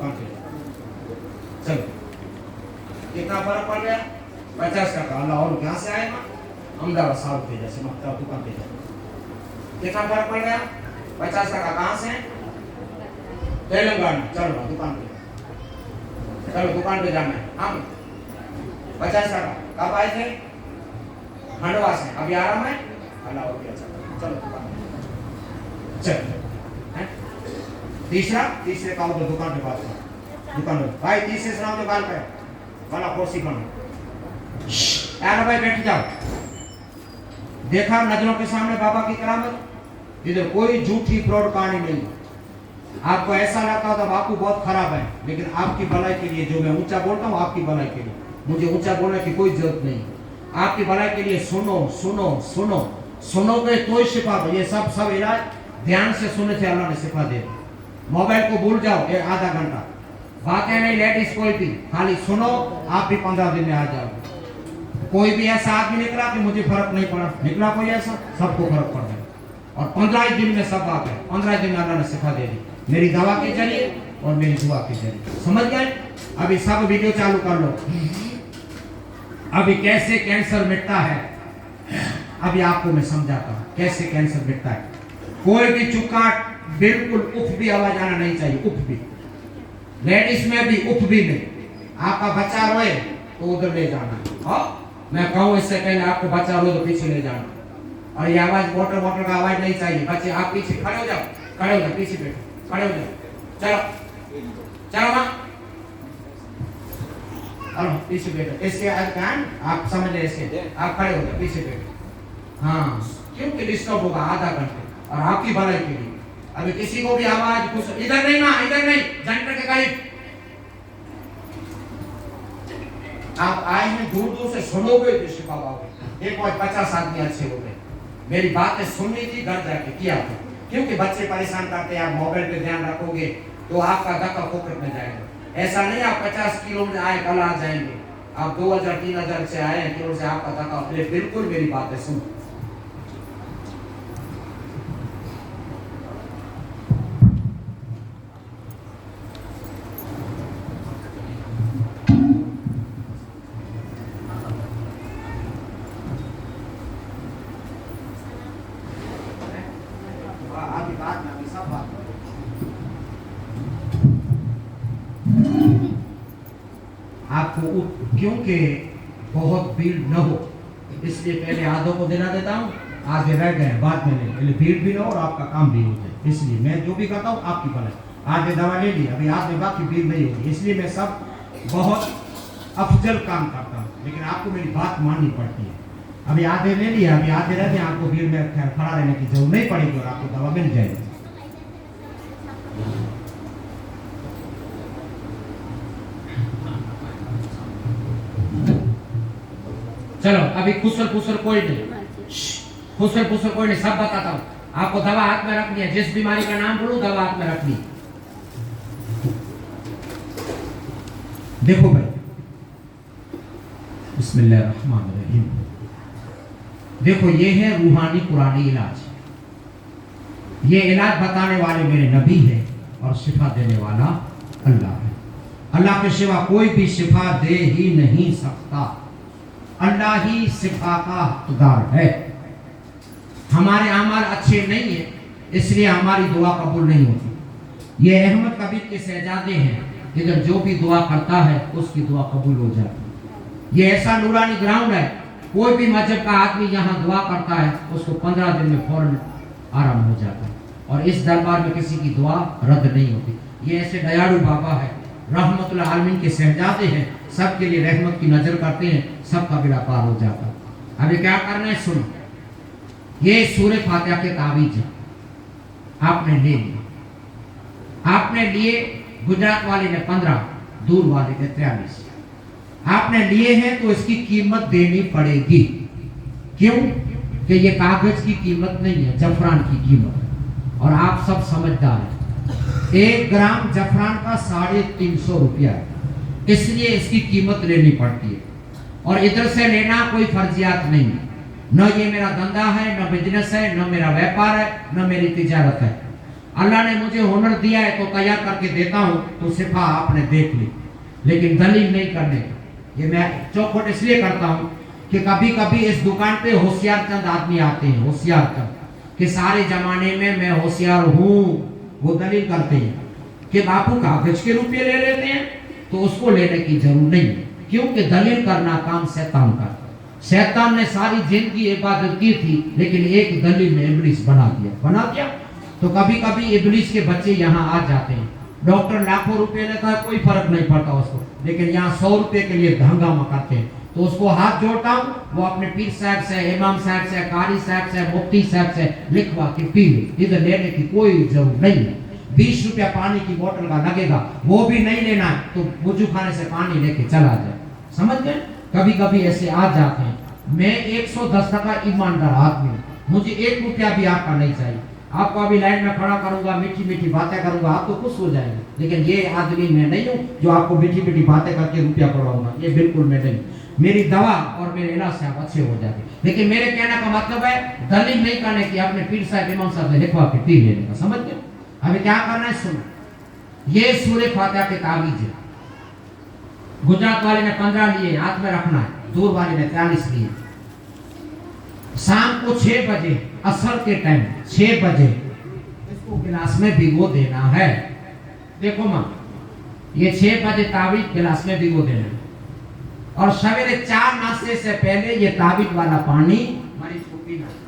दुकान पे जाओ। चलो कितना फर्क पड़ गया? 50%। अल्लाह और कहाँ से आएगा? अहमदाबाद साउथ पे जैसे मत दुकान पे जाओ। कितना फर्क पड़ गया? 50% कहाँ से? तेलंगाना। चलो दुकान पे, चलो दुकान पे जाना है। हम 50% कब आए थे? खंडवा से। अभी आराम है? अल्लाह और अच्छा। चलो दुकान पे चलो। तीसरे का तो दुकान पे बात करो। दुकान पे भाई तीसरे से नाम निकाल कर वाला कुर्सी बनो। यार भाई बैठ जाओ। देखा नजरों के सामने बाबा की करामत। इधर कोई झूठी फ्रॉड कहानी नहीं। आपको ऐसा लगता होगा बापू बहुत खराब है, लेकिन आपकी भलाई के लिए जो मैं ऊंचा बोलता हूँ, आपकी भलाई के लिए मुझे ऊंचा बोलने की कोई जरूरत नहीं। आपकी भलाई के लिए सुनो सुनो सुनो, सुनोगे तो ही शिफा। ये सब इलाज ध्यान से सुनने से अल्लाह ने शिफा दे। मोबाइल को भूल जाओ एक आधा घंटा, बातें नहीं लेडीज कोई भी, खाली सुनो। आप भी 15 दिन में आ जाओ। कोई भी ऐसा आदमी निकला कि मुझे फर्क नहीं पड़ा, निकला कोई ऐसा? सबको फर्क पड़ गया और 15 दिन में सब आ गए। 15 दिन में अल्लाह ने शिफा दे दी, मेरी दवा के जरिए और मेरी दुआ के जरिए। समझ गए? अभी सब वीडियो चालू कर लो। अभी कैसे कैंसर मिटता है, अभी आपको मैं समझाता हूँ कैसे कैंसर मिटता है। कोई भी चुकाट, बिल्कुल उफ भी आवाज आना नहीं चाहिए, उफ भी। लेडीज में भी उफ भी नहीं। आपका बच्चा रोए तो उधर ले जाना। हाँ मैं कहूँ इससे पहले आपको बच्चा रोए तो पीछे ले जाना। और ये आवाज मोटर का आवाज नहीं चाहिए। बच्चे आप पीछे खड़े हो जाओ, खड़े हो जाओ, पीछे बैठो, खड़े हो जाओ। चलो चलो माँ, चलो पीछे बैठो। इसके आप समझ ले, इसके आप खड़े हो जाओ, पीछे बैठो। हाँ क्योंकि डिस्टर्ब होगा आधा घंटे और आपकी भलाई के लिए। अभी किसी को भी आवाज कुछ इधर नहीं माँ, इधर नहीं, जनरेटर के करीब। आप आए हैं दूर दूर से, सुनोगे तो शिफा पाओगे। एक और 50 आदमी अच्छे हो गए। मेरी बातें सुननी थी, घर जाके किया था। क्योंकि बच्चे परेशान करते हैं, आप मोबाइल पे ध्यान रखोगे तो आपका धक्का फोकट में जाएगा। ऐसा नहीं आप 50 किलो में आए कल आ जाएंगे। आप 2000-3000 से आए हैं किलो से आपका धक्का। बिल्कुल मेरी बातें सुनो। आपको क्योंकि बहुत भीड़ न हो इसलिए पहले आधों को देना देता हूँ, आधे रह गए बाद में नहीं, पहले भीड़ भी न हो और आपका काम भी हो जाए। इसलिए मैं जो भी करता हूँ आपकी भलाई। आधे दवा ले ली, अभी आधे बाकी भीड़ नहीं होगी, इसलिए मैं सब बहुत अफजल काम करता हूँ, लेकिन आपको मेरी बात माननी पड़ती है। अभी आधे ले लिया, अभी आधे रह गए, आपको भीड़ में खड़ा रहने की जरूरत नहीं पड़ेगी और आपको दवा मिल जाएगी। चलो अभी खुसर फुसर कोई नहीं, खुसर फुसर कोई नहीं, सब बताता हूँ आपको। दवा हाथ में रखनी है, जिस बीमारी का नाम बोलूं दवा हाथ में रखनी। देखो भाई, बिस्मिल्लाहिर्रहमानिर्रहीम। देखो ये है रूहानी पुरानी इलाज। ये इलाज बताने वाले मेरे नबी है और शिफा देने वाला अल्लाह है। अल्लाह के सिवा कोई भी शिफा दे ही नहीं सकता। अल्लाह ही शिफा का हकदार है। हमारे अमाल अच्छे नहीं है इसलिए हमारी दुआ कबूल नहीं होती। ये अहमद कबीर के शहजादे हैं, इधर जो भी दुआ करता है उसकी दुआ कबूल हो जाती है। ये ऐसा नूरानी ग्राउंड है, कोई भी मजहब का आदमी यहाँ दुआ करता है उसको 15 दिन में फौरन आराम हो जाता है और इस दरबार में किसी की दुआ रद्द नहीं होती। ये ऐसे दयालु बाबा है, रहमतुल आलमीन के शहजादे हैं, सबके लिए रहमत की नजर करते हैं, सबका बेड़ा पार हो जाता है। अभी क्या करना है सुनो, ये सूरह फातिहा के तावीज है, आपने ले लिया। आपने लिए, गुजरात वाले ने 15, दूर वाले ने 43। आपने लिए हैं तो इसकी कीमत देनी पड़ेगी। क्यों? कि ये कागज की कीमत नहीं है, जफरान की कीमत। और आप सब समझदार हैं, 1 ग्राम जफरान का 350 रुपया है, इसलिए इसकी कीमत लेनी पड़ती है। और इधर से लेना कोई फर्जियात नहीं है, न ये मेरा धंधा है, न बिजनेस है, न मेरा व्यापार है, न मेरी तिजारत है। अल्लाह ने मुझे हुनर दिया है तो तैयार करके देता हूँ, तो सिफा आपने देख ली, लेकिन दलील नहीं करने का। ये मैं चौखट इसलिए करता हूँ कि कभी कभी इस दुकान पे होशियार चंद आदमी आते हैं, होशियार चंद, कि सारे जमाने में मैं होशियार हूँ। वो दलील करते हैं कि बापू कागज के रुपये ले लेते हैं, तो उसको लेने की जरूरत नहीं है, क्योंकि दलील करना काम शैतान का। शैतान ने सारी जिंदगी इबादत की थी, लेकिन एक दलील में इब्लीस बना दिया। तो कभी कभी इब्लीस के बच्चे यहाँ आ जाते हैं। डॉक्टर लाखों रुपए लेता है, कोई फर्क नहीं पड़ता उसको, लेकिन यहाँ 100 रुपए के लिए हंगामा करते हैं। तो उसको हाथ जोड़ता हूँ, वो अपने पीर साहब से, इमाम साहब से, कारी साहब से, मुफ्ती साहब से लिखवा के पी ले। इधर लेने की कोई जरूरत नहीं है। 20 रुपया पानी की बोतल का लगेगा, वो भी नहीं लेना है, तो वजू खाने से पानी लेके चला जाए। समझ गए? कभी कभी ऐसे आ जाते हैं। मैं 110% ईमानदार आदमी हूँ, मुझे 1 रुपया भी आपका नहीं चाहिए। आपको अभी लाइन में खड़ा करूंगा, मीठी मीठी बातें करूंगा, आप तो खुश हो जाएंगे, लेकिन ये आदमी मैं नहीं हूँ जो आपको मीठी मीठी बातें करके रुपया पड़वाऊंगा। ये बिल्कुल मैं नहीं। मेरी दवा और मेरे इलाज से आप अच्छे हो जाएंगे, लेकिन मेरे कहने का मतलब है दलील नहीं करने की, अपने पीर साहब, इमाम साहब से लिखवा के पी लेने का। समझ गए? अभी क्या करना है सुनो, ये सूरह फातिहा के तावीज़ है। गुजरात वाले ने 15 लिए, हाथ में रखना है। दूर वाले ने 43 लिए। शाम को 6 बजे, असर के टाइम 6 बजे इसको गिलास में भिगो देना है। देखो माँ, ये 6 बजे तावीज़ गिलास में भिगो देना है, और सवेरे 4 नाश्ते से पहले ये तावीज़ वाला पानी मरीज को पीना है।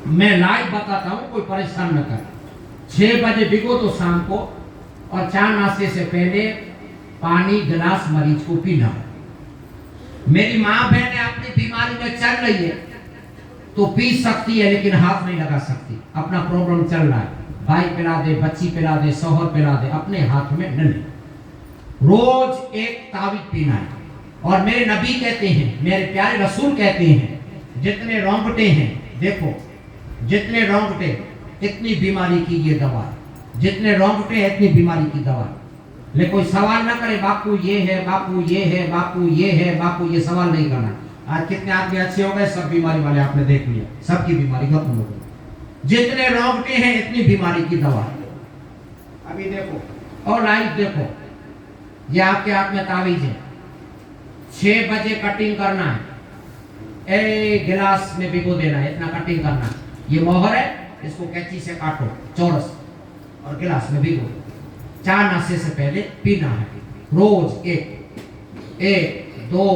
मैं लाइव बताता हूँ, कोई परेशान न कर। 6 बजे भिगो तो शाम को, और 4 नाश्ते से पहले पानी गिलास मरीज को पीना है। मेरी माँ बहन अपनी बीमारी में चल रही है तो पी सकती है, लेकिन हाथ नहीं लगा सकती। अपना प्रॉब्लम चल रहा है, भाई पिला दे, बच्ची पिला दे, शौहर पिला दे, अपने हाथ में न ले। रोज एक तावीज़ पीना है। और मेरे नबी कहते हैं, मेरे प्यारे रसूल कहते हैं, जितने रोंगटे हैं, देखो जितने रोंगटे, इतनी बीमारी की ये दवा है। जितने रोंगटे हैं, इतनी बीमारी की दवा है। लेकिन कोई सवाल ना करे, बापू ये है, बापू ये है, बापू ये है, बापू ये सवाल नहीं करना। आज कितने आदमी अच्छे हो गए, सब बीमारी वाले आपने देख लिया, सबकी बीमारी खत्म हो गई। जितने रोंगटे हैं, इतनी बीमारी की दवा है। अभी देखो और लाइव देखो, ये आपके हाथ में तावीज़ है। 6 बजे कटिंग करना है, गिलास में भिगो देना है, इतना कटिंग करना है। ये मोहर है, इसको कैंची से काटो चौरस, और गिलास में भिगो। 4 नाश्ते से पहले पीना है। रोज 1 2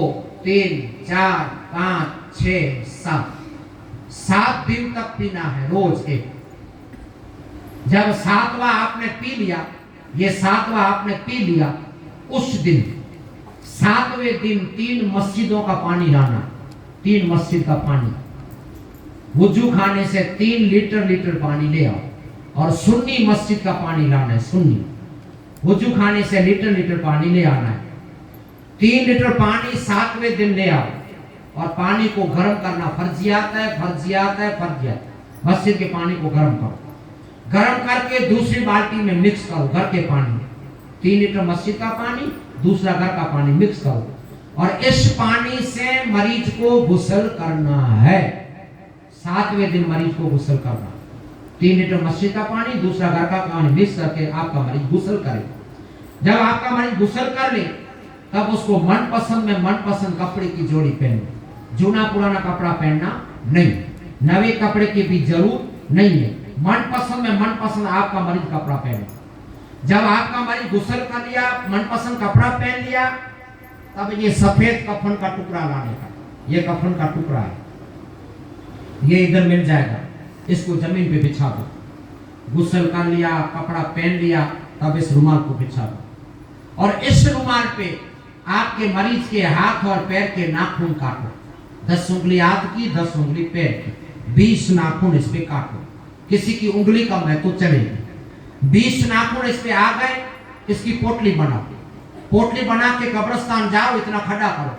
3 4 5 6 7 दिन तक पीना है, रोज 1। जब 7वां आपने पी लिया, ये 7वां आपने पी लिया, उस दिन 7वें दिन 3 मस्जिदों का पानी लाना। 3 मस्जिद का पानी, वुजू खाने से 3 लीटर पानी ले आओ, और सुन्नी मस्जिद का पानी लाना है। सुन्नी वुजू खाने से लीटर पानी ले आना है। 3 लीटर पानी 7वें दिन ले आओ, और पानी को गर्म करना फर्जियात है। मस्जिद के पानी को गर्म करो, गर्म करके दूसरी बाल्टी में मिक्स करो, घर के पानी में। 3 लीटर मस्जिद का पानी, दूसरा घर का पानी मिक्स करो, और इस पानी से मरीज को गुस्ल करना है। 7वें दिन मरीज को गुस्ल करना। 3 लीटर मस्जिद का पानी, दूसरा घर का पानी मिक्स करके आपका मरीज गुस्ल करे। जब आपका मरीज गुस्ल कर ले, तब उसको मनपसंद में मनपसंद कपड़े की जोड़ी पहने। जूना पुराना कपड़ा पहनना नहीं, नए कपड़े की भी जरूरत नहीं है। मनपसंद में मनपसंद आपका मरीज कपड़ा पहने। जब आपका मरीज गुस्ल कर लिया, मनपसंद कपड़ा पहन लिया, तब ये सफेद कफन का टुकड़ा लाने का। ये कफन का टुकड़ा है, ये इधर मिल जाएगा, इसको जमीन पे बिछा दो। गुस्ल कर लिया, कपड़ा पहन लिया, तब इस रुमाल को बिछा दो, और इस रुमाल पे आपके मरीज के हाथ और पैर के नाखून काटो। 10 उंगली हाथ की, 10 उंगली पैर की, 20 नाखून इस पे काटो। किसी की उंगली कम है तो चलेगी। 20 नाखून इस पे आ गए, इसकी पोटली बनाओ। पोटली बना के कब्रिस्तान जाओ, इतना खड़ा करो,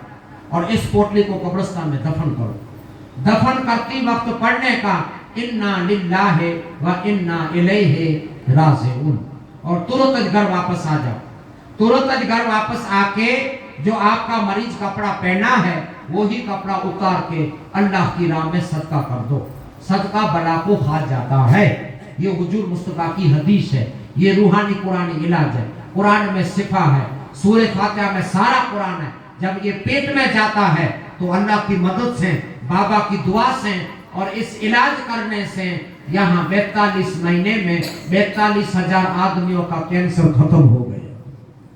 और इस पोटली को कब्रिस्तान में दफन करो। दफन करते वक्त पढ़ने का इन्ना लिल्लाहि व इन्ना इलैहि राजिऊन, और तुरंत घर वापस आ जाओ। तुरंत घर वापस आके जो आपका मरीज कपड़ा पहना है, वही कपड़ा उतार के अल्लाह की राह में सदका कर दो। सदका बला को खा जाता है। ये हुजूर मुस्तफा की हदीस है, ये रूहानी कुरानी इलाज है। कुरान में शिफा है, सूरह फातिहा में सारा कुरान है। जब ये पेट में जाता है तो अल्लाह की मदद से, बाबा की दुआ से और इस इलाज करने से यहाँ 42 महीने में 42,000 आदमियों का कैंसर खत्म हो गया।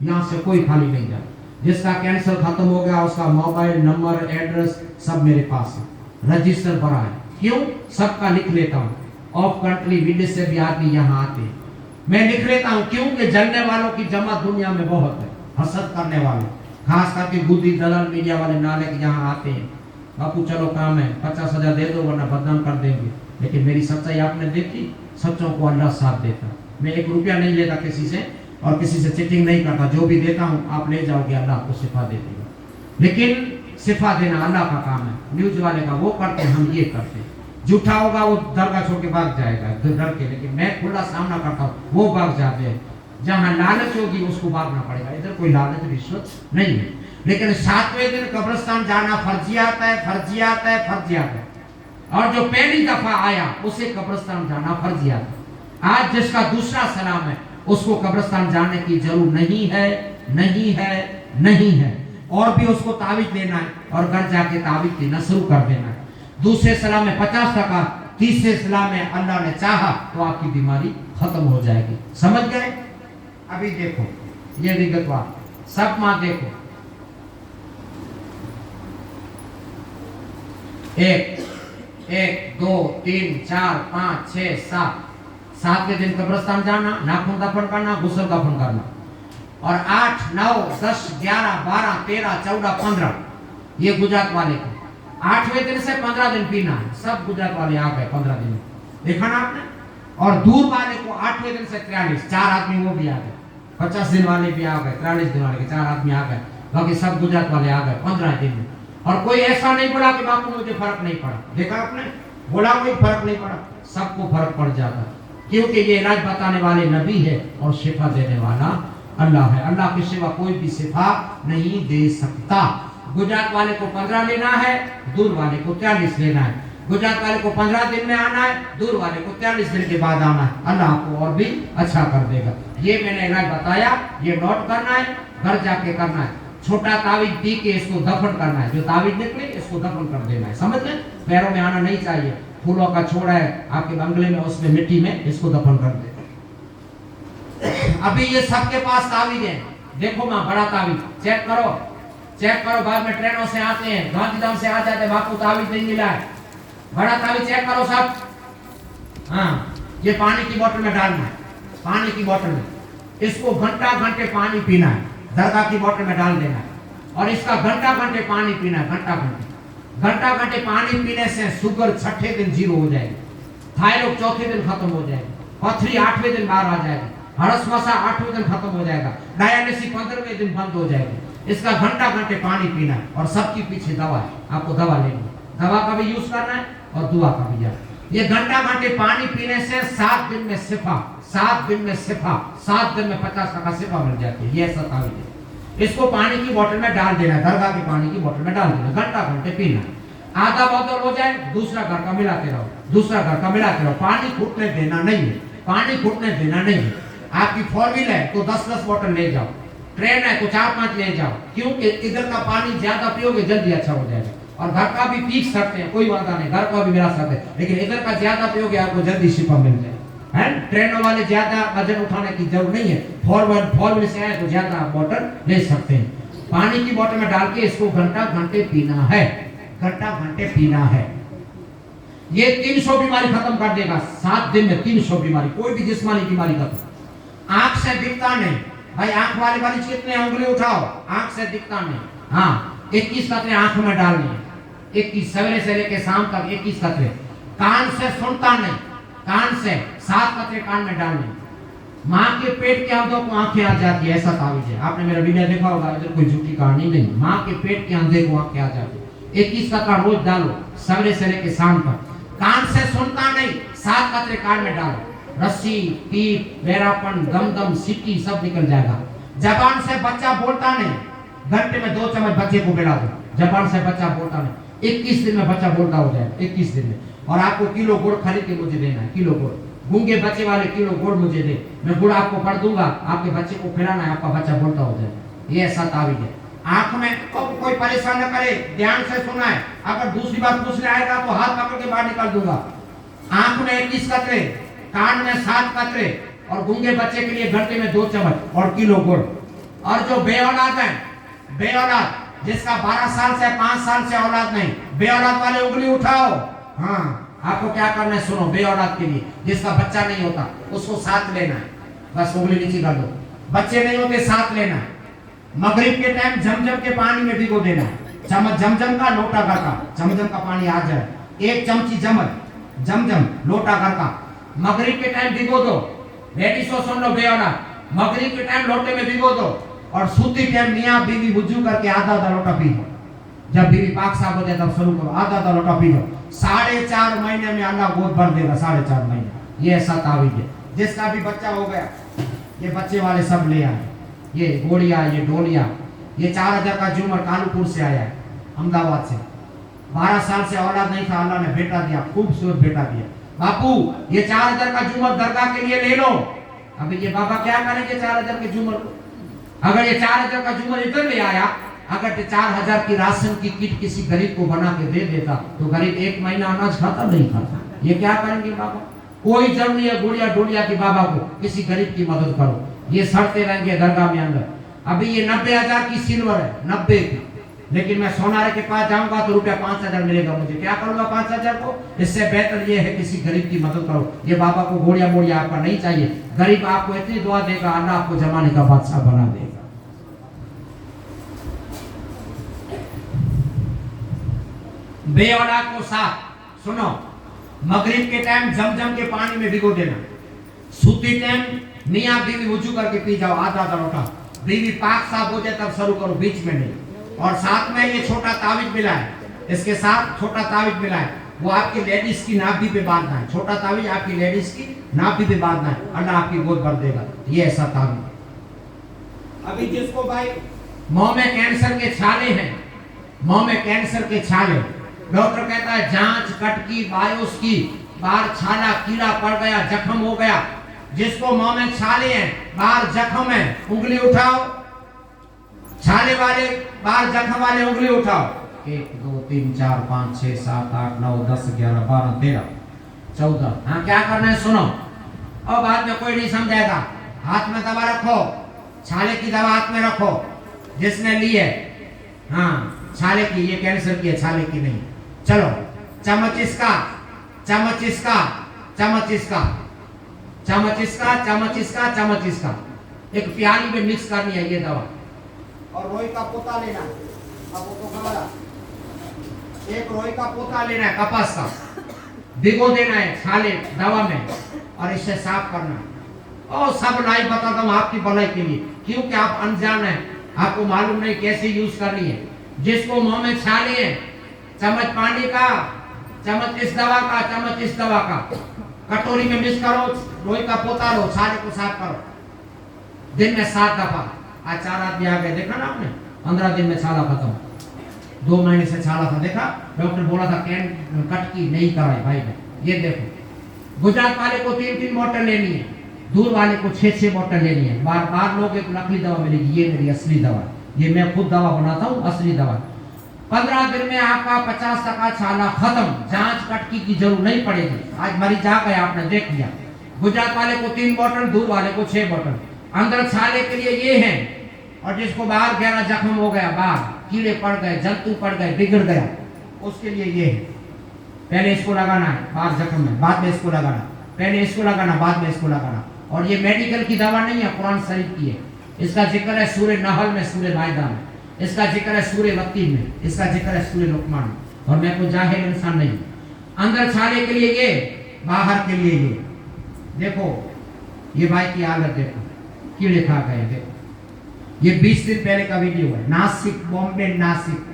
यहाँ से कोई खाली नहीं जाता। जिसका कैंसर खत्म हो गया उसका मोबाइल नंबर एड्रेस सब मेरे पास है, रजिस्टर पड़ा है। क्यों? सबका लिख लेता हूँ। ऑफ कंट्री विदेश से भी आदमी यहाँ आते हैं, मैं लिख लेता हूँ। क्यों कि जलने वालों की जमा दुनिया में बहुत है, हसद करने वाले, खास करके बुद्धि दलाल मीडिया वाले नाले के यहाँ आते हैं। बापू चलो काम है, 50,000 दे दो वरना बदनाम कर देंगे। लेकिन मेरी सच्चाई आपने देखी, सच्चों को अल्लाह साथ देता। मैं 1 रुपया नहीं लेता किसी से और किसी से चीटिंग नहीं करता। जो भी देता हूँ आप ले जाओगे, अल्लाह आपको शिफा दे देगा। लेकिन शिफा देना अल्लाह का काम है। न्यूज वाले का वो करते हैं, हम ये करते हैं। झूठा होगा वो दरगाह छोड़ के भाग जाएगा डर के, लेकिन मैं खुला सामना करता हूँ, वो भाग जाते हैं। जहाँ लालच होगी उसको भागना पड़ेगा, इधर कोई लालच रिश्वत नहीं है। लेकिन 7वें दिन कब्रिस्तान जाना फर्जियात है, फर्जियात है, फर्जियात है। और जो पहली दफा आया उसे कब्रिस्तान जाना फर्जियात है। आज जिसका दूसरा सलाम है उसको कब्रिस्तान जाने की जरूरत नहीं है, नहीं है, नहीं है। और भी उसको तावीज देना है और घर जाके तावीज देना शुरू कर देना है। दूसरे सलाम में 50%, तीसरे सलाम में अल्लाह ने चाहा तो आपकी बीमारी खत्म हो जाएगी। समझ गए? अभी देखो ये विगतवार सब माँ देखो, 1, 2, 3, 4, 5, 6, 7। 7वें दिन कब्रिस्तान जाना, नाखून दफन करना, गुस्ल दफन करना। और 8, 9, 10, 11, 12, 13, 14, 15 ये गुजरात वाले को। 8वें दिन से 15 दिन पीना है। सब गुजरात वाले आ गए 15 दिन, देखा ना आपने। और दूर वाले को 8वें दिन से 43, 4 आदमी वो भी आ गए। 50 दिन वाले भी आ गए, 43 दिन वाले के 4 आदमी आ गए। बाकी सब गुजरात वाले आ गए 15 दिन में। और कोई ऐसा नहीं बोला कि बापू मुझे फर्क नहीं पड़ा। देखा आपने, बोला कोई फर्क नहीं पड़ा, सबको फर्क पड़ जाता। क्योंकि ये इलाज बताने वाले नबी है और शिफा देने वाला अल्लाह है। अल्लाह के सिवा कोई भी शिफा नहीं दे सकता। गुजरात वाले को 15 लेना है, दूर वाले को 43 लेना है। गुजरात वाले को 15 दिन में आना है, दूर वाले को 43 दिन के बाद आना है। अल्लाह आपको और भी अच्छा कर देगा। ये मैंने इलाज बताया, ये नोट करना है, घर जाके करना है। छोटा तावीज पी के इसको दफन करना है, जो तावीज निकले इसको दफन कर देना है। समझ गए? पैरों में आना नहीं चाहिए। फूलों का छोड़ा है आपके बंगले में, उसमें मिट्टी में इसको दफन कर दे। अभी ये सबके पास तावीज है। देखो माँ, बड़ा तावीज चेक करो, चेक करो। बाद में ट्रेनों से आते हैं, गांधीधाम से आ जाते हैं, बापू तावीज नहीं मिला है। बड़ा तावीज चेक करो सब। हाँ, ये पानी की बोतल में डालना है, पानी की बोतल में। इसको घंटा घंटे पानी पीना है, दरगाह की बोतल में डाल देना है। और इसका घंटा घंटे पानी पीना है, घंटा घंटे पानी पीने से शुगर 6ठे दिन 0 हो जाएगी, थायराइड 4थे दिन खत्म हो जाएगी, पथरी 8वें दिन बाहर आ जाएगी, हरसमसा 8वें दिन खत्म हो जाएगा, डायलिसिस 15वें दिन बंद हो जाएगी। इसका घंटा घंटे पानी पीना है। और सबके पीछे दवा है, आपको दवा लेनी है, दवा का भी यूज करना है और दुआ का भी। ये घंटा घंटे पानी पीने से 7 दिन में शिफा, 7 दिन में शिफा, 7 दिन में 50% शिफा मिल जाती है। ये ऐसा तावीज है। इसको पानी की बोतल में डाल देना, दरगाह के पानी की बोतल में डाल देना, घंटा घंटे पीना। आधा बोतल हो जाए, दूसरा घर का मिलाते रहो, दूसरा घर का मिलाते रहो। पानी फूटने देना नहीं है, पानी फूटने देना नहीं है। आपकी 4 व्हीलर है तो 10-10 बोतल ले जाओ, ट्रेन है तो 4-5 ले जाओ। क्योंकि इधर का पानी ज्यादा पियोगे जल्दी अच्छा हो जाएगा। और घर का भी पी सकते हैं, कोई वादा नहीं, घर का भी मिला सकते हैं, लेकिन इधर का ज्यादा पियोगे आपको जल्दी शिफा मिल जाए। है, ट्रेनों वाले ज्यादा वजन उठाने की जरूरत नहीं है। 4 व्हीलर से आए तो ज्यादा आप बोतल ले सकते हैं। पानी की बोतल में डाल के इसको घंटा घंटे पीना है, घंटा घंटे पीना है। ये 300 बीमारी खत्म कर देगा 7 दिन में। 300 बीमारी, कोई भी जिस्मानी बीमारी खत्म। आंख से दिखता नहीं भाई, आंख वाले मरीज कितने उंगली उठाओ, आंख से दिखता नहीं। हाँ, 21 कतरे आंख में डालनी है, 21 सवेरे से लेके शाम तक 21 कतरे। कान से सुनता नहीं, कान से 7 कतरे कान में डालने। माँ के पेट के अंदर को आंखें आ जाती है, ऐसा तावीज है। आपने मेरा वीडियो देखा होगा, इधर कोई झूठी कहानी नहीं। माँ के पेट के अंदर को आंखें आ जाती है। 21 कतरा रोज डालो, सवेरे से लेके शाम तक। कान से सुनता नहीं, 7 कतरे कान में डालो। रस्सी, पीप, बेरापन, दम सिक्की सब निकल जाएगा। जबान से बच्चा बोलता नहीं, घंटे में 2 चम्मच बच्चे को पिला दो। जबान से बच्चा बोलता नहीं, 21 दिन में बच्चा बोलता हो जाएगा। 21 दिन में और आपको किलो गुड़ खरीद के मुझे देना है, किलो गुड़। गूंगे बच्चे वाले किलो गुड़ मुझे दे, मैं गुड़ आपको पढ़ दूंगा, आपके बच्चे को खिलाना है, आपका बच्चा बोलता हो जाए। ये ऐसा तावीज है। आंख में कोई परेशान न करे, ध्यान से सुना है। अगर दूसरी बात पूछने आएगा तो हाथ पकड़ के बाहर निकाल दूंगा। आंख में 21 कतरे, कान में 7 कतरे, और गूंगे बच्चे के लिए घंटे में 2 चम्मच और किलो गुड़। और जो बेऔलाद है, बेऔलाद जिसका 12 साल से 5 साल से औलाद नहीं, बेऔलाद वाले उंगली उठाओ। हाँ, आपको क्या करना है सुनो। बेऔलाद के लिए, जिसका बच्चा नहीं होता उसको साथ लेना है, बस उंगली नीचे कर दो। बच्चे नहीं होते साथ लेना है। मगरिब के टाइम जमजम के पानी में भिगो देना, चम्मच जमजम का, लोटा भर का, जमजम का पानी आ जाए, 1 चमची जमजम लोटा भर का, मगरिब के टाइम भिगो दो। लेडीज को सुन लो, बेऔलाद मगरिब के टाइम लोटे में भिगो दो, और सूती टाइम मियां बीवी वुजू करके आधा लोटा पी लो। जब बीवी पाक साफ हो जाए तब शुरू करो, आधा लोटा पी लो। 4.5 महीने में अल्लाह गोद भर देगा, 4.5 महीने। ये ऐसा तावीज है। जिसका भी बच्चा हो गया, ये बच्चे वाले सब ले आए, ये गोड़िया, ये डोलिया। ये 4000 का झूमर कानपुर से आया है, अहमदाबाद से। 12 साल से औलाद नहीं था, अल्लाह ने बेटा दिया, खूबसूरत बेटा दिया। बापू ये 4000 का झूमर दरगाह के लिए ले लो। अभी ये बाबा क्या करेंगे 4000 के झूमर को? अगर ये 4000 का झूमर इधर ले आया, अगर 4000 की राशन की किट किसी गरीब को बना के दे देता तो गरीब 1 महीना अनाज खाता नहीं खाता। ये क्या करेंगे बाबा? कोई जरूरी है गुड़िया डोलिया की बाबा को किसी गरीब की मदद करो, ये सड़ते रहेंगे दरगाह में अंदर। अभी ये 90,000 की सिल्वर है, 90 की, लेकिन मैं सोनारे के पास जाऊंगा तो रुपया 5000 मिलेगा मुझे। क्या करूंगा 5000 को? इससे बेहतर ये है किसी गरीब की मदद करो। ये बाबा को गोड़िया मोड़िया आपका नहीं चाहिए। गरीब आपको इतनी दुआ देगा, अल्लाह आपको जमाने का बादशाह बना देगा। बेऔलाद को साथ सुनो, मगरिब के टाइम जमजम के पानी में भिगो देना, सूती टाइम मियां बीवी वुजू करके पी जाओ, आधा लोटा। बीवी पाक साफ हो जाए तब शुरू करो, बीच में नहीं। और साथ में ये छोटा तावीज मिला है, इसके साथ छोटा तावीज मिला है, वो आपकी लेडीज की नाभि पे बांधना है। छोटा तावीज आपकी लेडीज की नाभि पे बांधना है, अल्लाह आपकी गोद भर देगा। ये ऐसा तावीज। अभी जिसको भाई मुंह में कैंसर के छाले हैं, मुंह में कैंसर के छाले, डॉक्टर कहता है जांच कटकी बायोप्सी, बाहर छाला कीड़ा पड़ गया, जख्म हो गया। जिसको मुंह में छाले हैं, बाहर जख्म है, उंगली उठाओ। छाले वाले, बाहर जख्म वाले उंगली उठाओ। 1 2 3 4 5 6 7 8 9 10 11 12 13 14। हाँ, क्या करना है सुनो, और बाद में कोई नहीं समझाएगा। हाथ में दवा रखो, छाले की दवा हाथ में रखो जिसने ली है। हाँ, छाले की, ये कैंसर की है, छाले की नहीं। चलो, चम्मच इसका, चम्मच इसका, चम्मच इसका, चम्मच इसका, चम्मच इसका, चम्मच इसका, एक प्याली में मिक्स करनी है ये दवा। और रोई का पोता लेना, अब वो तो हमारा एक रोई का पोता लेना है, कपास का, भिगो देना है छाले दवा में, और इससे साफ करना है। और सब लाइव बताता हूँ आपकी भलाई के लिए, क्योंकि आप अनजान हैं, आपको मालूम नहीं कैसे यूज करनी है। जिसको मुंह में छाले हैं, चम्मच पानी का, चम्मच इस दवा का, चम्मच इस दवा का, कटोरी में मिक्स करो, लोहे का पोता लो, छाले को साफ करो दिन में 7 दफा। आज 4 आदमी आ गए, देखा ना आपने, 15 दिन में छाला खत्म। 2 महीने से छाला था, देखा डॉक्टर बोला था कैन कटकी नहीं कराई भाई ने। ये देखो, गुजरात वाले को 3-3 बोतल लेनी है, दूर वाले को 6-6 बोतल लेनी है। बार लोग एक नकली दवा मिलेगी, ये मेरी असली दवा, ये मैं खुद दवा बनाता हूँ, असली दवा। 15 दिन में आपका 50% छाला खत्म, जांच कटकी की जरूरत नहीं पड़ेगी। आज मरीज आ गया, आपने देख लिया। गुजरात वाले को 3 बोतल, दूर वाले को 6 बोतल। अंदर छाले के लिए ये है, और जिसको बाहर गहरा जख्म हो गया, बाहर कीड़े पड़ गए, जंतु पड़ गए, बिगड़ गया, उसके लिए ये है। पहले इसको लगाना है बाहर जख्म में, बाद में इसको लगाना, पहले इसको लगाना, बाद में इसको लगाना। और ये मेडिकल की दवा नहीं है, कुरान शरीफ की है। इसका जिक्र है सूरह नहल में, सूरह माइदा में, इसका जिक्र है सूरह वक्ती में, इसका जिक्र है सूरह लुकमान में। और मैं कोई जाहिल इंसान नहीं। अंदर छाले के लिए ये, बाहर के लिए ये। देखो ये भाई की हालत देखो, कीड़े खा गए। देखो ये 20 दिन पहले का वीडियो है, नासिक, बॉम्बे नासिक,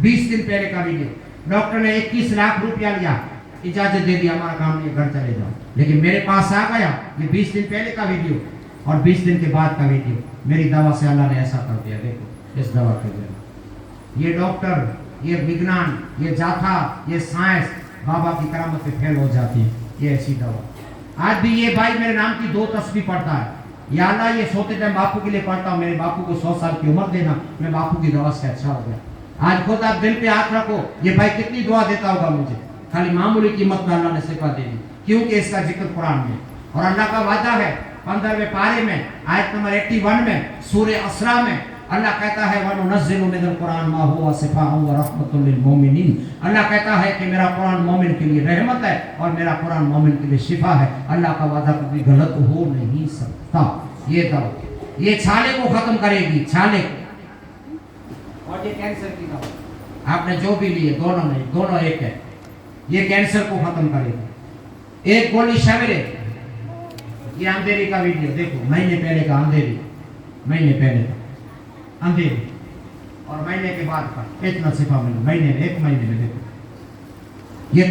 20 दिन पहले का वीडियो। डॉक्टर ने 21 लाख रुपया लिया, इजाजत दे दी, हमारा काम नहीं, घर चले जाओ। लेकिन मेरे पास आ गया, ये 20 दिन पहले का वीडियो और 20 दिन के बाद का वीडियो। मेरी दवा से अल्लाह ने ऐसा कर दिया। देखो इस दवा के लिए ये डॉक्टर, ये विज्ञान, ये जाथा, ये साइंस बाबा की करामतें फेल हो जाती है। ये ऐसी दवा। आज भी ये भाई मेरे नाम की 2 तस्बीह पढ़ता है, या अल्लाह ये सोते टाइम बापू के लिए पढ़ता हूँ, मेरे बापू को 100 साल की उम्र देना, मैं बापू की दवा से अच्छा हो गया। आज खुद आप दिल पे हाथ रखो, ये भाई कितनी दुआ देता होगा मुझे, खाली मामूली कीमत में अल्लाह ने सिफा दे दी, क्योंकि इसका जिक्र कुरान में। और अल्लाह का वादा है 15वें पारे में आयत नंबर 81 में सूरे असरा में अल्लाह कहता है वनुनज़्ज़िलु मिनल कुरान मा हुवा शिफ़ाअन व रहमतुल लिल मोमिनीन। अल्लाह कहता है कि मेरा कुरान मोमिन के लिए रहमत है और मेरा कुरान मोमिन के लिए शिफा है। अल्लाह का वादा कभी गलत हो नहीं सकता। ये दवा, ये छाले को खत्म करेगी, छाले को। और ये कैंसर की दवा आपने जो भी लिए, दोनों नहीं, दोनों एक है, ये कैंसर को खत्म करेगी। एक गोली सवेरे, ये अंधेरी का वीडियो देखो, महीने पहले का अंधेरी, महीने पहले का अंधेरी और महीने के बाद का इतना शिफा मिला, महीने में, 1 महीने में। देखो ये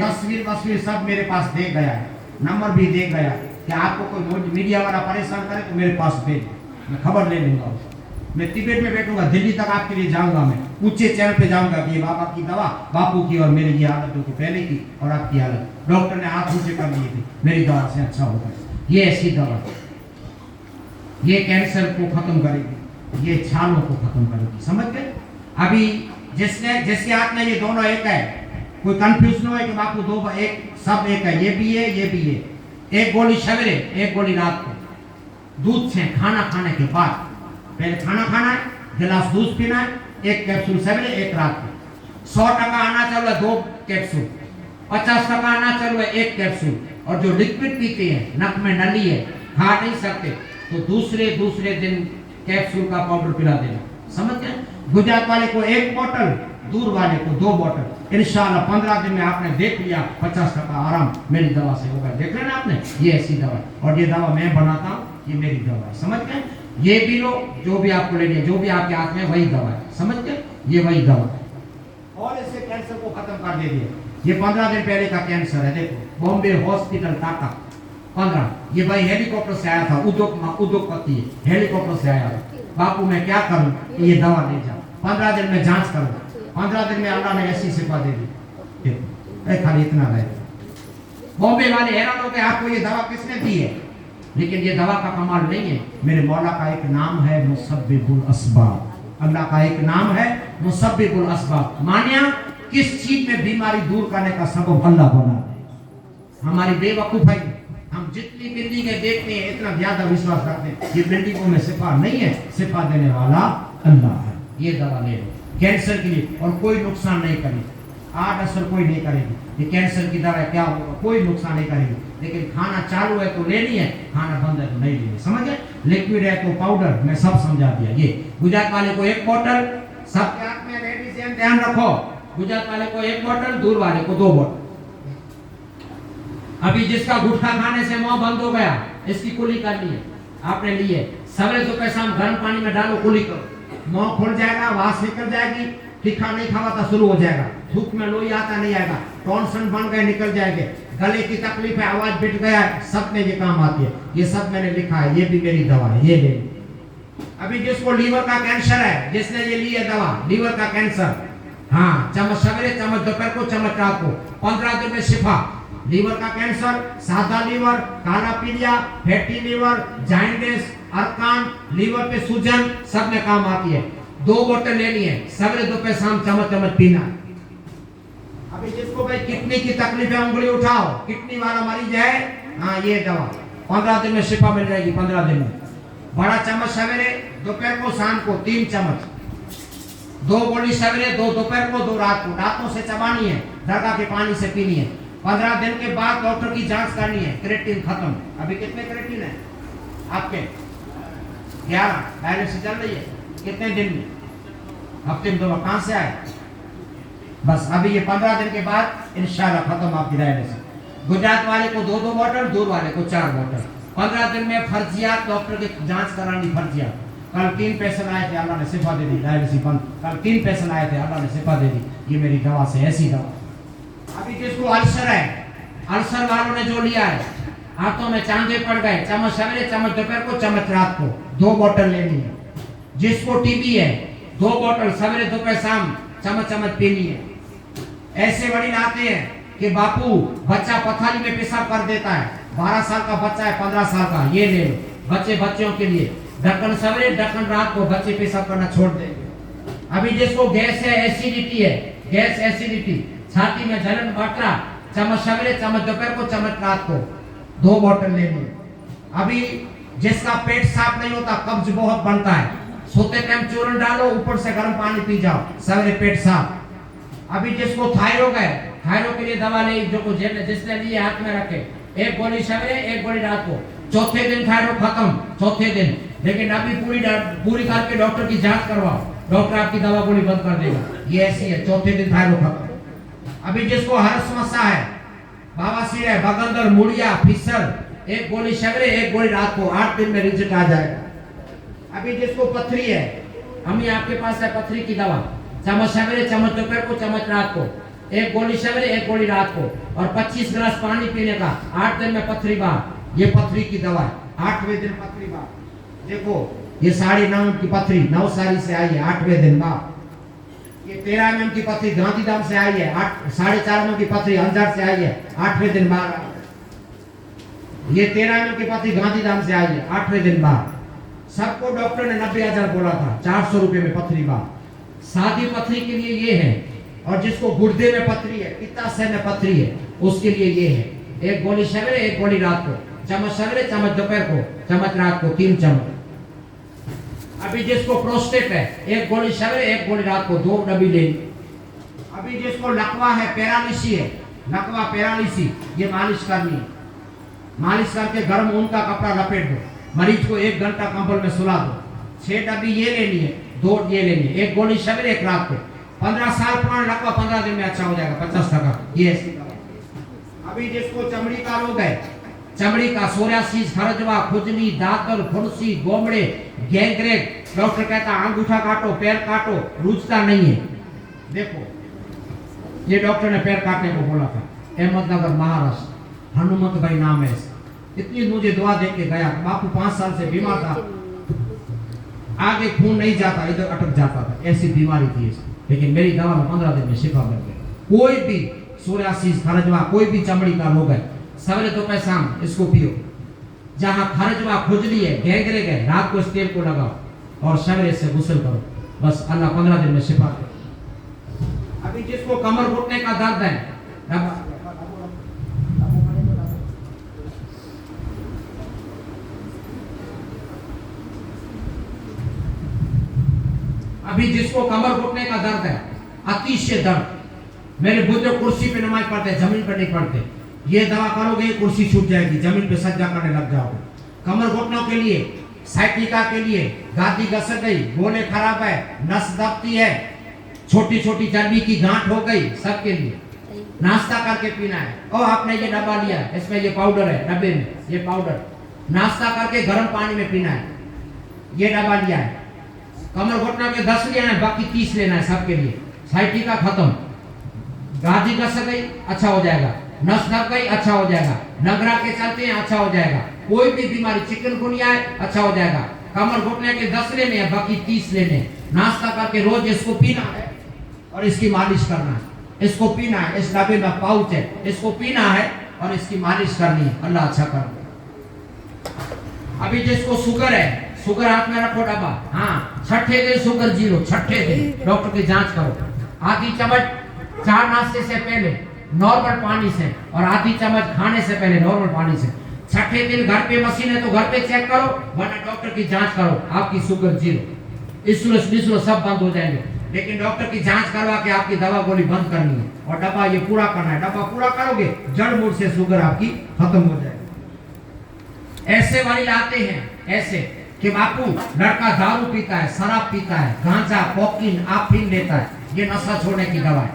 तस्वीर सब मेरे पास दे गया है, नंबर भी दे गया कि आपको कोई मीडिया वाला परेशान करे तो मेरे पास भेज, मैं खबर ले लूंगा। मैं तिब्बत में बैठूंगा, दिल्ली तक आपके लिए जाऊंगा, मैं ऊंचे चैनल पे जाऊंगा कि ये बाबा की दवा, बापू की और मेरी ये हालतों को पहले की और आपकी हालत, डॉक्टर ने हाथ ऊंचे कर लिए थे, मेरी दवा से अच्छा होगा। ये ऐसी दवा, ये कैंसर को खत्म करेगी, ये छालों को खत्म करेगी, समझ गए। अभी जिसके हाथ में ये दोनों एक है, कोई कंफ्यूज न हो कि बापू 2 एक, सब एक है, ये भी है, ये भी है। एक गोली सवेरे, एक गोली रात को, दूध से खाना खाने के बाद, पहले खाना खाना है, गिलास दूध पीना है, 1 कैप्सूल सवेरे, 1 रात को। 100% आना चालू है 2 कैप्सूल, 50% आना चालू है 1 कैप्सूल। और जो लिक्विड पीते हैं, नक में नली है, खा नहीं सकते, तो दूसरे दिन कैप्सूल का पाउडर पिला देना, समझ गए। गुजरात वाले को 1 बोतल, दूर वाले को 2 बोतल। इंशाल्लाह 15 दिन में आपने देख लिया 50% आराम मेरी दवा से होगा। देख रहे ना आपने, ये ऐसी दवा, और ये दवा मैं बनाता हूँ, ये मेरी दवा है, समझ गए। ये भी लो, जो भी आपको लेनी है, जो भी आपके हाथ में वही दवा है, समझ गए, ये वही दवा है। और इससे कैंसर को खत्म कर दे दिया। ये 15 दिन पहले का कैंसर है, देखो बॉम्बे हॉस्पिटल टाटा 15। ये भाई हेलीकॉप्टर से आया था, उद्योगपति है, हेलीकॉप्टर से आया था। बापू मैं क्या करूं, ये दवा ले जाओ, 15 दिन में जांच करो, 15 दिन में अल्लाह ने ऐसी शिफा दे दी। देखो खाली इतना रहे। बॉम्बे वाले हैरान हो गए, आपको ये दवा किसने दी है। लेकिन ये दवा का कमाल नहीं है, मेरे मौला का एक नाम है मुसब्बिबुल अस्बाब। अल्लाह का एक नाम है मुसब्बिबुल अस्बाब। मानिया किस चीज में बीमारी दूर करने का सबब अल्लाह बना दे। हमारी बेवकूफी, हम जितनी बिल्डिंग देखते हैं इतना ज्यादा विश्वास रखते हैं ये बिल्डिंगों में शिफा नहीं है, शिफा देने वाला अल्लाह है। ये दवा ले लो कैंसर के लिए, और कोई नुकसान नहीं करेगी, आड़ असर कोई नहीं करेगी। ये कैंसर की दवा क्या होगा, कोई नुकसान नहीं करेगी। लेकिन खाना चालू है तो लेनी है, खाना बंद है तो नहीं लेनी, समझ गए। लिक्विड है तो पाउडर, मैं सब समझा दिया। ये गुजरात वाले को 1 बोतल, सबके हाथ में लेडीज एंड ध्यान रखो, गुजरात वाले को 1 बोतल, दूर वाले को 2 बोतल। अभी जिसका गुटखा खाने से मुंह बंद हो गया, इसकी कुली कर ली है आपने ली है, सवेरे दोपहर शाम गर्म पानी में डालो, कुली करो, मुंह खुल जाएगा, वास निकल जाएगी, तीखा नहीं खावा शुरू हो जाएगा, थूक में लोई आता नहीं आएगा, टॉन्सन बन गए निकल जाएंगे, गले की तकलीफ है, आवाज बिट गया, सब में ये काम आती है। ये सब मैंने लिखा है, ये भी मेरी दवा है, ये ले। अभी जिसको लीवर का कैंसर है, जिसने ये ली है दवा लीवर का कैंसर, हाँ, चम्मच सवेरे, चम्मच दोपहर को, चम्मच रात को, 15 दिन में शिफा। लीवर का कैंसर, सादा लीवर, काला पीलिया, फैटी लीवर, जाइंटिस, अरकान, लीवर पे सूजन, सब में काम आती है। 2 बोतल लेनी है, सवेरे दोपहर शाम चम्मच चम्मच पीना। अभी जिसको भाई किडनी की तकलीफ है, उंगली उठाओ, किडनी वाला मरीज है, हाँ ये दवा 15 दिन में शिफा मिल जाएगी। 15 दिन में बड़ा चम्मच सवेरे, दोपहर को, शाम को 3 चम्मच, 2 गोली सवेरे, 2 दोपहर को, 2 रात को, दांतों से चबानी है, दरगाह के पानी से पीनी है। 15 दिन के बाद डॉक्टर की जांच करनी है, क्रेटिन खत्म। अभी कितने क्रेटिन है आपके? 11 डायलिसिस चल रही है, कितने दिन में? हफ्ते में 2 बार। कहां से आए? बस अभी ये 15 दिन के बाद इंशाल्लाह खत्म आपकी डायलिसिस। गुजरात वाले को 2-2 बोतल, दूर वाले को 4 बोतल। 15 दिन में फर्जियात, डॉक्टर की जांच करानी फर्जियात। कल 3 पेशेंट आए थे, अल्लाह ने शिफा दे दी, डायलिसिस बंद। कल 3 पेशेंट आए थे, अल्लाह ने शिफा दे दी। ये मेरी दवा से, ऐसी दवा। अभी जिसको अल्सर है, अल्सर वालों ने जो लिया है, हाथों में चांदे पड़ गए, चम्मच सवेरे, चम्मच दोपहर को, चम्मच रात को, 2 बोतल लेनी है। जिसको टीबी है, 2 बोतल सवेरे दोपहर शाम चम्मच चम्मच पीनी है। ऐसे वड़ील आते हैं कि बापू बच्चा पथारी में पेशाब कर देता है, 12 साल का बच्चा है, 15 साल का, ये ले लो बच्चों के लिए। ढक्कन सवेरे ढक्कन रात को बच्चे पेशाब करना छोड़ देंगे। अभी जिसको गैस है, एसिडिटी है, गैस एसिडिटी, छाती में जलन बटरा, चम्मच सवेरे चम्मच दोपहर को चम्मच रात को 2 बोतल लेनी। अभी जिसका पेट साफ नहीं होता, कब्ज बहुत बनता है, सोते टाइम चूरन डालो, ऊपर से गर्म पानी पी जाओ, सवेरे पेट साफ। अभी जिसको थायराइड है, थायराइड के लिए दवा ले, जो जिसने लिए हाथ में रखे, 1 गोली सवेरे 1 गोली रात को, चौथे दिन थायराइड खत्म, चौथे दिन। लेकिन अभी पूरी करके डॉक्टर की जांच करवाओ, डॉक्टर आपकी दवा गोली बंद कर देगा, ये ऐसी है, चौथे दिन थायराइड खत्म। अभी जिसको हर समस्या है, बवासीर है, बगंदर, मुड़िया, फिसर, 1 गोली सवेरे 1 गोली रात को, 8 दिन में रिजल्ट आ जाएगा। अभी जिसको पथरी है, अम्मी आपके पास है पथरी की दवा, चम्मच सवेरे चम्मच दोपहर को चम्मच रात को, 1 गोली सवेरे 1 गोली रात को, और 25 गिलास पानी पीने का, 8 दिन में पथरी बाहर। ये पथरी की दवा है, 8वें दिन पथरी बाहर। देखो ये 9.5 की पथरी नवसारी से आई है, 8वें दिन बाहर। ये 13 mm की पथरी गांधीधाम से आई है, 4.5 mm की पथरी अंजार से आई है, 8वें दिन बाहर। ये 13 mm की पथरी गांधीधाम से आई है, 8वें दिन बाहर। सबको डॉक्टर ने 90,000 बोला था, 400 रुपए में पथरी बाहर। सादी पथरी के लिए ये है, और जिसको गुर्दे में पथरी है, पित्ताशय में पथरी है, उसके लिए ये है, 1 गोली सवेरे 1 गोली रात को, चम्मच सवेरे चम्मच दोपहर को, चम्मच रात को, 3 चम्मच। अभी जिसको प्रोस्टेट है, 1 गोली सवेरे 1 गोली रात को, 2 डब्बी लेनी। अभी जिसको लकवा है, पैरालिसी है, लकवा पैरालिसी, ये मालिश करनी है। मालिश करके गर्म ऊन का कपड़ा लपेट दो, मरीज को 1 घंटा कंबल में सुला दो। 6 डब्बी ये लेनी है, 2 ये लेनी है, 1 गोली सवेरे 1 रात को। 15 साल पुराना लकवा 15 दिन में अच्छा हो जाएगा, 50%। ये अभी जिसको चमड़ी का रोग है, चमड़ी का सोरियासिस, खरजवा, खुजली, दांतल, फुंसी, गोमड़े, गैंग्रेन, डॉक्टर कहता अंगूठा काटो, पैर काटो, रुचता नहीं है। देखो ये डॉक्टर ने पैर काटने को बोला था, अहमदनगर महाराष्ट्र, हनुमंत भाई नाम है। इतनी मुझे दुआ दे के गया, बापू 5 साल से बीमार था, आगे खून नहीं जाता, इधर अटक जाता था, ऐसी बीमारी थी। लेकिन मेरी दवा में 15 दिन में शिफा मिल गई। कोई भी सोरियासिस, खरजवा, कोई भी चमड़ी का रोग है, सवेरे दोपहर शाम इसको पियो। जहां खरजवा, खुजली है, गैंग्रेन है, रात को इस तेल को लगाओ और सवेरे से गुस्ल करो, बस अल्लाह 15 दिन में शिफा दे। अभी जिसको कमर घुटने का दर्द है, अभी जिसको कमर घुटने का दर्द है, अतिशय दर्द, मेरे बुजुर्ग कुर्सी पे नमाज पढ़ते, जमीन पर नहीं पढ़ते, ये दवा करोगे कुर्सी छूट जाएगी, जमीन पे सज्जा करने लग जाओगे। कमर घुटनों के लिए, साइटिका के लिए, गादी घसक गई, गोले खराब है, नस दबती है, छोटी छोटी चर्बी की गांठ हो गई, सबके लिए नाश्ता करके पीना है। और आपने ये डब्बा लिया, इसमें ये पाउडर है, डब्बे में ये पाउडर, नाश्ता करके गर्म पानी में पीना है, ये डब्बा लिया है। कमर घुटना के 10 लेना है, बाकी 30 लेना है सबके लिए। साइटिका खत्म, गादी घसक गई, अच्छा हो जाएगा, नस दब गई, अच्छा हो जाएगा, नगरा के चलते हैं, अच्छा हो जाएगा, कोई भी बीमारी, चिकनगुनिया है, अच्छा हो जाएगा। कमर घुटने के 10 लेने हैं, बाकी 30 लेने। नाश्ता करके रोज इसको पीना है और इसकी मालिश करना है, इसको पीना है, इस डब्बे में पाउच है, इसको पीना है और इसकी मालिश करनी है, अल्लाह अच्छा कर दे। अभी जिसको शुगर है, शुगर हाथ में रखो डब्बा, हाँ, 6ठे दिन शुगर 0, 6ठे दिन डॉक्टर की जांच करो। आधी चम्मच 4 नाश्ते से पहले नॉर्मल पानी से, और आधी चम्मच खाने से पहले नॉर्मल पानी से। 6ठे दिन घर पे मशीन है तो घर पे चेक करो, वरना डॉक्टर की जांच करो, आपकी शुगर 0, इंसुलिन सब बंद हो जाएंगे। लेकिन डॉक्टर की जांच करवा के आपकी दवा गोली बंद करनी है और डब्बा ये पूरा करना है। डब्बा पूरा करोगे, जड़ मूल से शुगर आपकी खत्म हो जाएगी। ऐसे वाली आते हैं ऐसे कि बापू लड़का दारू पीता है, शराब पीता है, गांजा, कोकीन, अफीम लेता है, ये नशा छोड़ने की दवा है।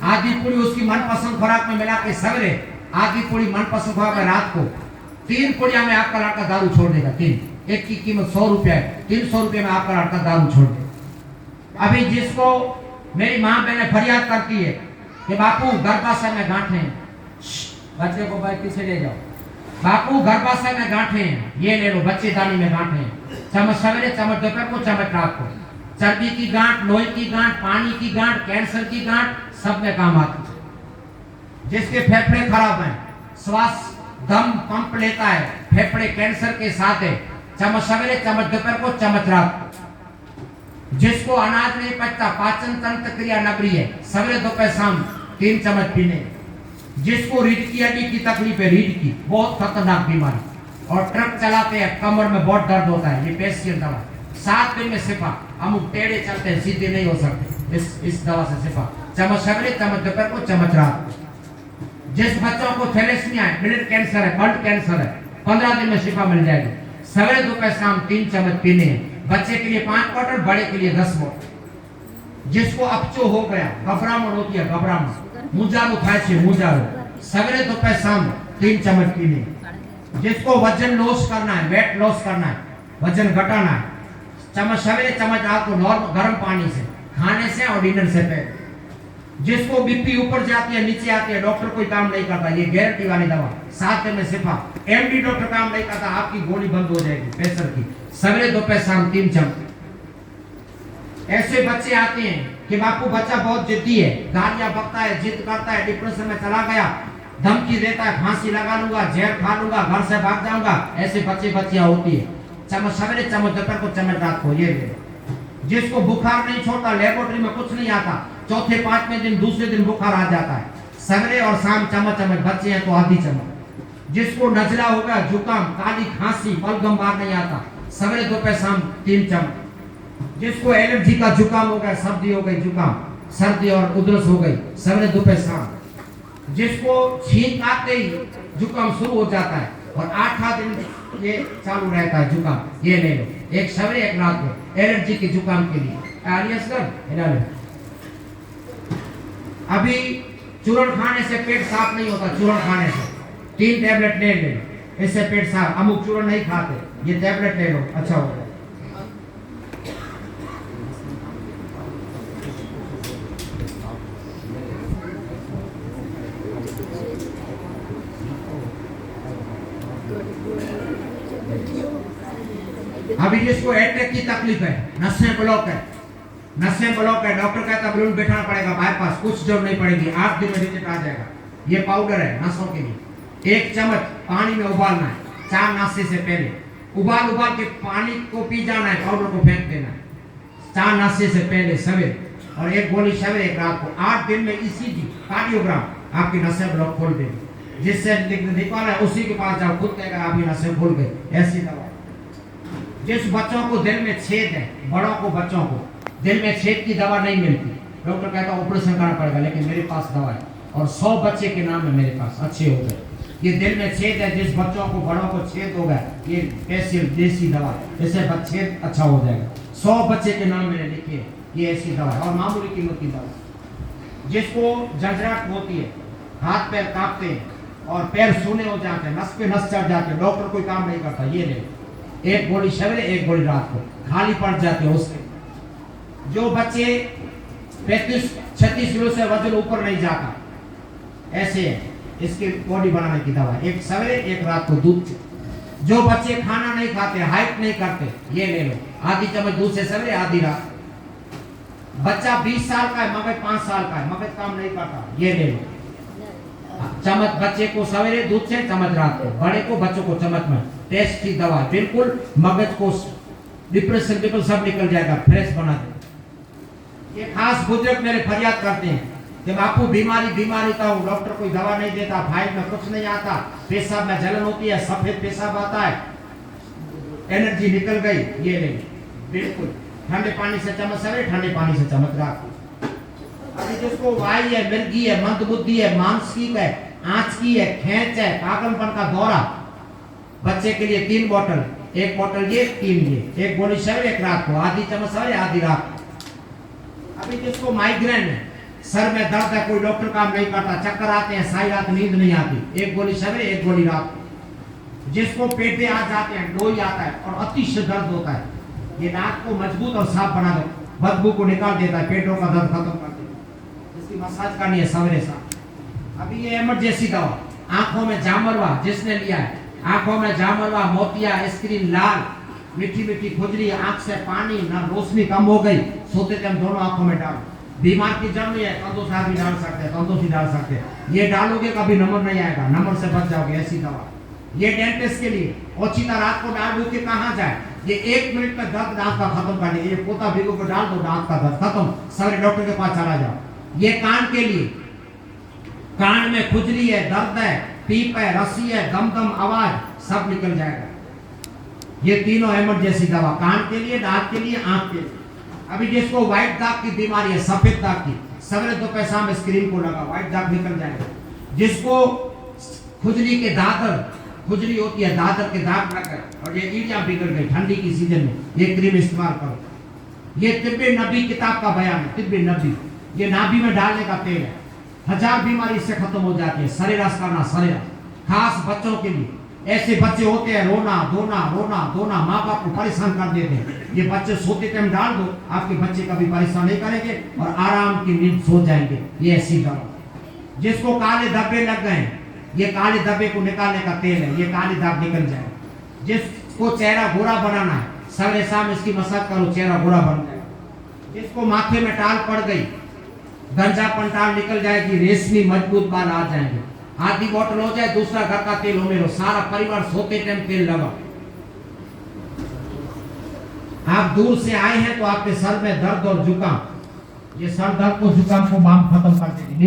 आधी पूरी उसकी मनपसंद खुराक में मिला के सवेरे, आधी पूरी मनपसंद खुराक में रात को। 3 पुड़िया में आपका लड़का दारू छोड़ देगा, 3, एक की कीमत 100 रुपया है, 300 रुपये में आपका लड़का दारू छोड़ देगा। अभी जिसको मेरी माँ बहने फरियाद करती है कि बापू गर्भाशय में गांठें हैं, बच्चे को बाइक पीछे ले जाओ, बापू गर्भाशय में गांठें हैं, ये ले लो, बच्चेदानी में गांठें हैं, चम्मच सवेरे चम्मच दोपहर को चम्मच रात को। चर्बी की गांठ, लोही की गांठ, पानी की गांठ, कैंसर की गांठ, सब में काम आती है। जिसके फेफड़े खराब हैं, श्वास दम पंप लेता है, फेफड़े कैंसर के साथ है, चम्मच सवेरे चम्मच दोपहर को चम्मच रात को। जिसको अनाज नहीं पचता, पाचन तंत्र क्रिया नबरी है, सवेरे दोपहर शाम 3 चम्मच पीने। जिसको रीढ़ की हड्डी की तकलीफ है, रीढ़ की बहुत खतरनाक बीमारी, और ट्रक चलाते हैं कमर में बहुत दर्द होता है, ये पेशियन दवा 7 दिन में शिफा। अमुक टेढ़े चलते हैं, सीधे नहीं हो सकते, इस दवा से शिफा। चम्मच सवेरे चम्मच दोपहर को चम्मच रात को। जिस बच्चों को थैलेसीमिया है, ब्लड कैंसर है, ब्लड कैंसर है, 15 दिन में शिफा मिल जाएगी। सवेरे दोपहर शाम 3 चम्मच पीने हैं। बच्चे के लिए 5 बॉटल, बड़े के लिए 10 बॉटल। जिसको अपचो हो गया, घबराहट होती है, घबराहट, मुंजारो खाए छे, मुंजारो, सवेरे दोपहर शाम 3 चम्मच पीने। जिसको वजन लॉस करना है, वेट लॉस करना है, वजन घटाना है, चम्मच सवेरे चम्मच रात को नॉर्मल गर्म पानी से, खाने से और डिनर से पहले। जिसको बीपी ऊपर जाती है नीचे आती है, डॉक्टर कोई काम नहीं करता, ये गारंटी वाली दवा 7 दिन में शिफा। एमडी डॉक्टर काम नहीं करता, आपकी गोली बंद हो जाएगी प्रेशर की, सवेरे दोपहर शाम 3 चम्मच। ऐसे बच्चे आते हैं कि बापू बच्चा बहुत जिद्दी है, गालियां बकता है, जिद करता है, डिप्रेशन में चला गया, धमकी देता है, फांसी लगा लूंगा, जहर खा लूंगा, घर से भाग जाऊंगा। ऐसे बच्चे बच्चियां होती है। चम्मच सवेरे चम्मच दोपहर को चम्मच रात को, ये ले। जिसको बुखार नहीं छोड़ता, लेबोरेटरी में कुछ नहीं आता, चौथे 5वें दिन दूसरे दिन बुखार आ जाता है, सवेरे और शाम चम्मच चम्मच, बच्चे हैं तो आधी चम्मच। जिसको नजला हो गया, जुकाम, काली खांसी, बलगम बाहर नहीं आता, सवेरे दोपहर शाम 3 चम्मच। जिसको एलर्जी का जुकाम हो गया, सर्दी हो गई, जुकाम, सर्दी और उधरस हो गई, सवेरे दोपहर शाम। जिसको छींक आते ही जुकाम शुरू हो जाता है और 8 दिन ये चालू रहता है जुकाम, ये ले लो, एक सवेरे एक रात को, एलर्जी के जुकाम के लिए। अभी चूर्ण खाने से पेट साफ नहीं होता, चूर्ण खाने से 3 टैबलेट ले लो, इससे पेट साफ। अमुक चूर्ण नहीं खाते, ये टैबलेट ले लो, अच्छा होगा। अभी जिसको अटैक की तकलीफ है, नसें ब्लॉक है, नसें ब्लॉक है, डॉक्टर कहता है बलून बैठाना पड़ेगा बाईपास, कुछ जरूरत नहीं पड़ेगी, 8 दिन में रिजल्ट आ जाएगा। ये पाउडर है नसों के लिए, 1 चम्मच पानी में उबालना है 4 नाश्ते से पहले, उबाल के पानी को पी जाना है, पाउडर को फेंक देना है 4 नाश्ते से पहले सवेरे, और 1 गोली सवेरे 1 रात को। 8 दिन में ईसीजी कार्डियोग्राम आपकी नसें ब्लॉक खोल देगी। जिससे निकाला है उसी के पास जाओ, खुद कहेगा आपकी नसें खुल गई, ऐसी दवा। जिस बच्चों को दिल में छेद है, बड़ों को बच्चों को दिल में छेद की दवा नहीं मिलती, डॉक्टर कहता ऑपरेशन करना पड़ेगा, लेकिन मेरे पास दवा है, और 100 बच्चे के नाम है मेरे पास, अच्छे हो गए। ये दिल में छेद है, जिस बच्चों को बड़ों को छेद हो गया, ये स्पेशल देसी दवा, इससे छेद अच्छा हो जाएगा। 100 बच्चे के नाम मैंने लिखे, ये ऐसी दवा है, और मामूली कीमत की दवा। जिसको जंजराहट होती है, हाथ पैर कांपते हैं और पैर सूने हो जाते हैं, नस पे नस चढ़ जाते हैं, डॉक्टर कोई काम नहीं करता, ये ले 1 गोली सवेरे 1 गोली रात को, खाली पड़ जाते हैं उससे। जो बच्चे 35-36 किलो से वजन ऊपर नहीं जाता, ऐसे है, इसकी बॉडी बनाने की दवा, 1 सवेरे 1 रात को दूध। जो बच्चे खाना नहीं खाते, हाइट नहीं करते, ये ले लो, आधी चम्मच दूध से सवेरे, आधी रात। बच्चा 20 साल का है, मगज 5 साल का है, मगज काम नहीं करता, ये ले लो, चम्मच बच्चे को सवेरे दूध से, चम्मच रात को, बड़े को बच्चों को चम्मच में। टेस्ट की दवा, बिल्कुल मगज को डिप्रेशन बिल्कुल सब निकल जाएगा, फ्रेश बना दे। ये खास बुजुर्ग मेरे फरियाद करते हैं कि बापू बीमारी का हूँ, डॉक्टर कोई दवा नहीं देता, फाइल में कुछ नहीं आता, पेशाब में जलन होती है, सफेद पेशाब आता है, एनर्जी निकल गई, ये ले बिल्कुल ठंडे पानी से चम्मच सवेरे, ठंडे पानी से चम्मच रात को। अभी जिसको वाई है, मिर्गी है, मंदबुद्धि है, मानसिक है, आंच की है, खेच है, पागलपन का दौरा, बच्चे के लिए 3 बोतल, 1 बोतल ये, 3 ये, 1 गोली सवेरे 1 रात को, आधी चम्मच सवेरे, आधी रात। अभी जिसको माइग्रेन है, सर में दर्द है, कोई डॉक्टर काम नहीं करता, चक्कर आते हैं, सारी रात नींद नहीं आती, 1 गोली सवेरे 1 गोली रात को। जिसको पेटे आ जाते हैं, लोई आता है और अतिशय दर्द होता है, ये नाक को मजबूत और साफ बना दो, बदबू को निकाल देता है, पेटों का दर्द खत्म कर देता है, इसकी मसाज करनी है सवेरे शाम। अभी ये इमरजेंसी दवा, आंखों में जामरवा जिसने लिया है, आंखों में जामरवा, मोतिया, स्क्रीन लाल, मीठी मीठी खुजली, आंख से पानी, ना रोशनी कम हो गई, सोते टाइम दोनों आंखों में डालो, बीमार की जड़ नहीं है, कंदों से भी डाल सकते हैं, कंदों से डाल सकते हैं। ये डालोगे कभी नंबर नहीं आएगा, नंबर से बच जाओगे, ऐसी दवा। ये डेंटिस्ट के लिए ओचिता रात को डाल दो के कहाँ जाए, ये 1 मिनट में दर्द दांत का खत्म करने, ये पोता भिगो को डाल दो, दांत का दर्द खत्म, सवेरे डॉक्टर के पास चला जाओ। ये कान के लिए, कान में खुजली है, दर्द है, पीप है, रस्सी है, दम दम आवाज सब निकल जाएगा। ये तीनों इमरजेंसी दवा, कान के लिए, दांत के लिए, आंख के लिए। अभी जिसको व्हाइट दाग की बीमारी है, सफेद दाग की, सवेरे दो पैसा में स्क्रीन को लगा, व्हाइट दाग निकल जाएगा। जिसको खुजली के दादर, खुजली होती है, दादर के दाग लगा और ये ईड़ियां बिगड़ गई ठंडी की सीजन में, ये क्रीम इस्तेमाल करो। ये तिब्बे नबी किताब का बयान है, तिब्बे नबी, ये नाभि में डालने का तेल है, 1000 बीमारी इससे खत्म हो जाती है। सरेरास करना, सरेरास, खास बच्चों के लिए। ऐसे बच्चे होते हैं रोना धोना, रोना धोना, माँ बाप को परेशान कर देते हैं। ये बच्चे सोते टाइम डाल दो, आपके बच्चे कभी परेशान नहीं करेंगे और आराम की नींद सो जाएंगे। ये ऐसी दवा। जिसको काले धब्बे लग गए, ये काले धब्बे को निकालने का तेल है, ये काले दाग निकल जाएगा। जिसको चेहरा गोरा बनाना है, सवेरे शाम इसकी मसाज करो, चेहरा गोरा बन जाएगा। जिसको माथे में टाल पड़ गई, गंजापन टाल निकल जाएगी, रेशमी मजबूत बाल आ जाएंगे। आधी बोतल हो जाए, दूसरा घर का तेल हो, मेरे सारा परिवार सोते टाइम तेल लगा। आप दूर से आए हैं तो आपके सर में दर्द और जुकाम, ये सर दर्द को जुकाम को माम खत्म कर देगी।